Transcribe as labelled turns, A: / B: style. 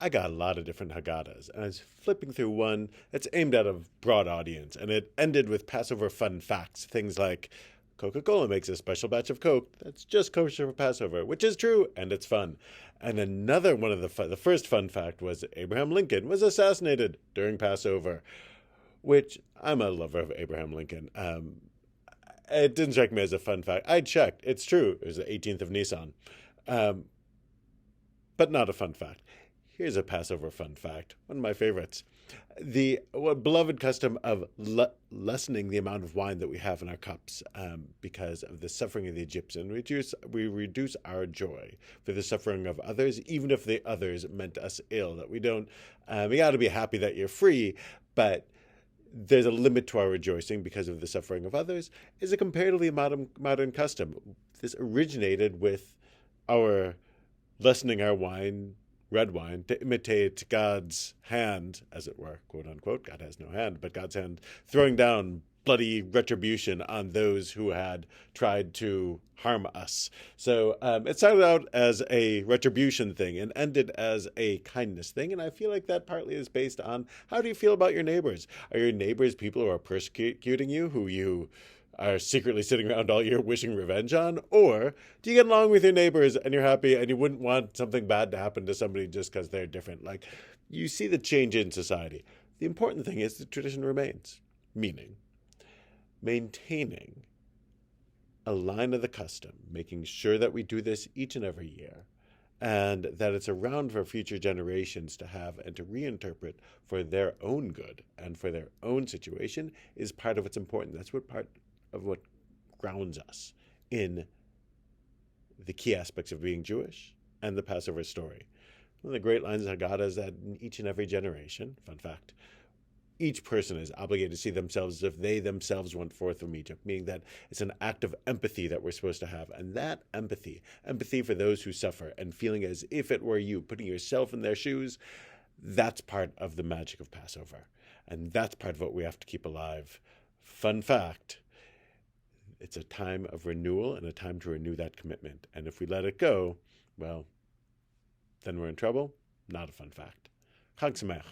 A: I got a lot of different Haggadahs, and I was flipping through one that's aimed at a broad audience, and it ended with Passover fun facts. Things like Coca-Cola makes a special batch of Coke that's just kosher for Passover, which is true, and it's fun. And another one of the first fun fact was Abraham Lincoln was assassinated during Passover, which I'm a lover of Abraham Lincoln. It didn't strike me as a fun fact. I checked. It's true. It was the 18th of Nisan. Um, but not a fun fact. Here's a Passover fun fact, one of my favorites. The beloved custom of lessening the amount of wine that we have in our cups because of the suffering of the Egyptians. We reduce our joy for the suffering of others, even if the others meant us ill. That we don't, we got to be happy that you're free, but there's a limit to our rejoicing because of the suffering of others, is a comparatively modern custom. This originated with our lessening our red wine, to imitate God's hand, as it were, quote unquote. God has no hand, but God's hand throwing down bloody retribution on those who had tried to harm us. So it started out as a retribution thing and ended as a kindness thing. And I feel like that partly is based on how do you feel about your neighbors? Are your neighbors people who are persecuting you, who you are secretly sitting around all year wishing revenge on? Or do you get along with your neighbors and you're happy and you wouldn't want something bad to happen to somebody just because they're different? Like, you see the change in society. The important thing is the tradition remains, meaning maintaining a line of the custom, making sure that we do this each and every year, and that it's around for future generations to have and to reinterpret for their own good and for their own situation is part of what's important. That's what part of what grounds us in the key aspects of being Jewish and the Passover story. One of the great lines of Haggadah is that in each and every generation, fun fact, each person is obligated to see themselves as if they themselves went forth from Egypt, meaning that it's an act of empathy that we're supposed to have. And that empathy for those who suffer and feeling as if it were you, putting yourself in their shoes, that's part of the magic of Passover. And that's part of what we have to keep alive. Fun fact, it's a time of renewal and a time to renew that commitment. And if we let it go, well, then we're in trouble. Not a fun fact. Chag Sameach.